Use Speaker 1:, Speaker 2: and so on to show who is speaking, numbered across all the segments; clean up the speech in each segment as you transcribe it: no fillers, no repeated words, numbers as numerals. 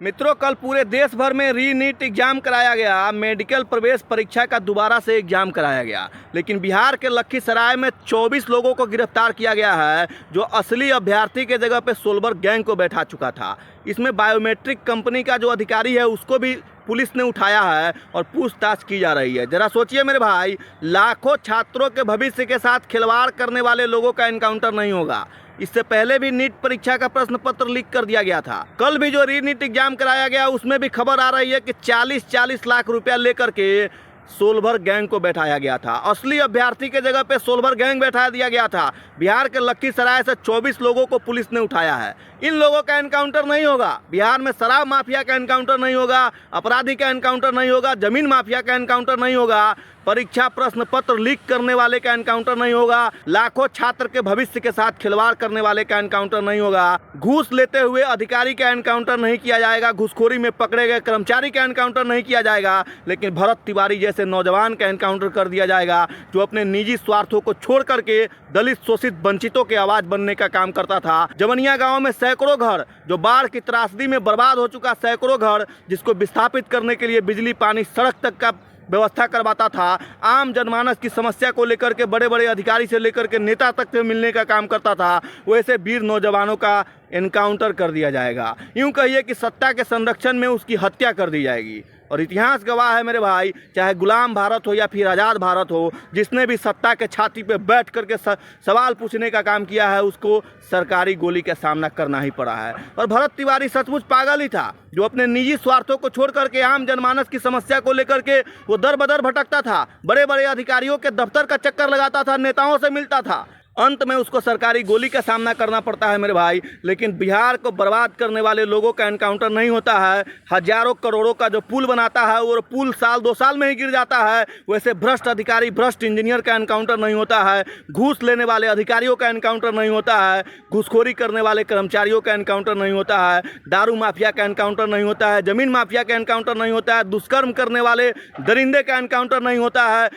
Speaker 1: मित्रों, कल पूरे देश भर में री नीट एग्जाम कराया गया। मेडिकल प्रवेश परीक्षा का दोबारा से एग्जाम कराया गया, लेकिन बिहार के लखीसराय में 24 लोगों को गिरफ्तार किया गया है, जो असली अभ्यर्थी के जगह पे सोलबर गैंग को बैठा चुका था। इसमें बायोमेट्रिक कंपनी का जो अधिकारी है उसको भी पुलिस ने उठाया है और पूछताछ की जा रही है। जरा सोचिए मेरे भाई, लाखों छात्रों के भविष्य के साथ खिलवाड़ करने वाले लोगों का एनकाउंटर नहीं होगा। इससे पहले भी नीट परीक्षा का प्रश्न पत्र लीक कर दिया गया था। कल भी जो री नीट एग्जाम कराया गया उसमें भी खबर आ रही है कि 40-40 लाख रुपया लेकर के सोलभर गैंग को बैठाया गया था। असली अभ्यर्थी के जगह पे सोलभर गैंग बैठा दिया गया था। बिहार के लखीसराय से 24 लोगों को पुलिस ने उठाया है। इन लोगों का एनकाउंटर नहीं होगा। बिहार में शराब माफिया का एनकाउंटर नहीं होगा, अपराधी का एनकाउंटर नहीं होगा, जमीन माफिया का एनकाउंटर नहीं होगा, परीक्षा प्रश्न पत्र लीक करने वाले का एनकाउंटर नहीं होगा, लाखों छात्र के भविष्य के साथ खिलवाड़ करने वाले का एनकाउंटर नहीं होगा, घूस लेते हुए अधिकारी का एनकाउंटर नहीं किया जाएगा, घूसखोरी में पकड़े गए कर्मचारी का एनकाउंटर नहीं किया जाएगा, लेकिन भरत तिवारी जैसे नौजवान का एनकाउंटर कर दिया जाएगा, जो अपने निजी स्वार्थों को छोड़ करके दलित शोषित वंचितों की आवाज बनने का काम करता था। जवनिया गांव में सैकड़ों घर, जो बाढ़ की त्रासदी में बर्बाद हो चुका सैकड़ों घर, जिसको विस्थापित करने के लिए बिजली पानी सड़क तक का व्यवस्था करवाता था, आम जनमानस की समस्या को लेकर के बड़े बड़े अधिकारी से लेकर के नेता तक से मिलने का काम करता था, वैसे वीर नौजवानों का एनकाउंटर कर दिया जाएगा। यूं कहिए कि सत्ता के संरक्षण में उसकी हत्या कर दी जाएगी। और इतिहास गवाह है मेरे भाई, चाहे गुलाम भारत हो या फिर आज़ाद भारत हो, जिसने भी सत्ता के छाती पे बैठ करके सवाल पूछने का काम किया है उसको सरकारी गोली का सामना करना ही पड़ा है। और भरत तिवारी सचमुच पागल ही था, जो अपने निजी स्वार्थों को छोड़ करके आम जनमानस की समस्या को लेकर के वो दर बदर भटकता था, बड़े बड़े अधिकारियों के दफ्तर का चक्कर लगाता था, नेताओं से मिलता था। अंत में उसको सरकारी गोली का सामना करना पड़ता है मेरे भाई। लेकिन बिहार को बर्बाद करने वाले लोगों का एनकाउंटर नहीं होता है। हजारों करोड़ों का जो पुल बनाता है वो पुल साल 2 साल में ही गिर जाता है। वैसे भ्रष्ट अधिकारी, भ्रष्ट इंजीनियर का एनकाउंटर नहीं होता है। घूस लेने वाले अधिकारियों का एनकाउंटर नहीं होता है। घूसखोरी करने वाले कर्मचारियों का एनकाउंटर नहीं होता है। दारू माफिया का एनकाउंटर नहीं होता है। जमीन माफिया का एनकाउंटर नहीं होता है। दुष्कर्म करने वाले दरिंदे का एनकाउंटर नहीं होता है।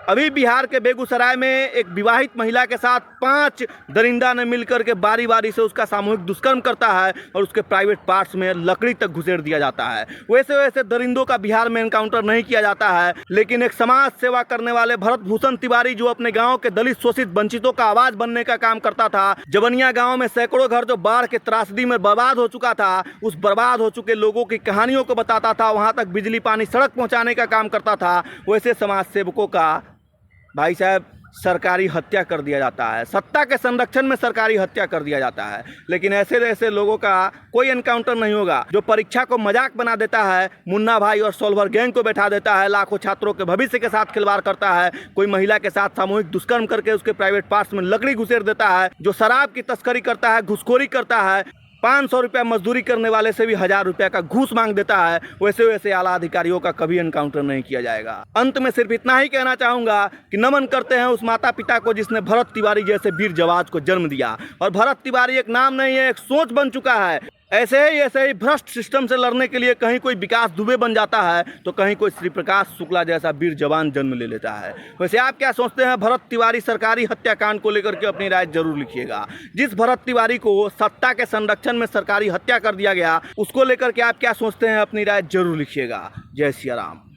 Speaker 1: अभी बिहार के बेगूसराय में एक विवाहित महिला के साथ 5 दरिंदा ने मिलकर के बारी बारी से उसका सामूहिक दुष्कर्म करता है और उसके प्राइवेट पार्ट्स में लकड़ी तक घुसेड़ दिया जाता है। वैसे दरिंदों का बिहार में एनकाउंटर नहीं किया जाता है। लेकिन एक समाज सेवा करने वाले भरत भूषण तिवारी, जो अपने गाँव के दलित शोषित वंचितों का आवाज बनने का काम करता था, जवनिया गाँव में सैकड़ों घर जो बाढ़ के त्रासदी में बर्बाद हो चुका था, उस बर्बाद हो चुके लोगों की कहानियों को बताता था, वहाँ तक बिजली पानी सड़क पहुँचाने का काम करता था। वैसे समाज सेवकों का भाई साहब सरकारी हत्या कर दिया जाता है। सत्ता के संरक्षण में सरकारी हत्या कर दिया जाता है। लेकिन ऐसे लोगों का कोई एनकाउंटर नहीं होगा। जो परीक्षा को मजाक बना देता है, मुन्ना भाई और सोलभर गैंग को बैठा देता है, लाखों छात्रों के भविष्य के साथ खिलवाड़ करता है, कोई महिला के साथ सामूहिक दुष्कर्म करके उसके प्राइवेट पार्ट्स में लकड़ी घुसेड़ देता है, जो शराब की तस्करी करता है, घूसखोरी करता है, 500 रुपया मजदूरी करने वाले से भी 1000 रुपया का घूस मांग देता है, वैसे आला अधिकारियों का कभी एनकाउंटर नहीं किया जाएगा। अंत में सिर्फ इतना ही कहना चाहूंगा कि नमन करते हैं उस माता पिता को जिसने भरत तिवारी जैसे वीर जवाज को जन्म दिया। और भरत तिवारी एक नाम नहीं है, एक सोच बन चुका है। ऐसे ही भ्रष्ट सिस्टम से लड़ने के लिए कहीं कोई विकास दुबे बन जाता है, तो कहीं कोई श्री प्रकाश शुक्ला जैसा वीर जवान जन्म ले लेता है। वैसे आप क्या सोचते हैं भरत तिवारी सरकारी हत्याकांड को लेकर के? अपनी राय जरूर लिखिएगा। जिस भरत तिवारी को सत्ता के संरक्षण में सरकारी हत्या कर दिया गया, उसको लेकर के आप क्या सोचते हैं? अपनी राय जरूर लिखिएगा। जय सिया राम।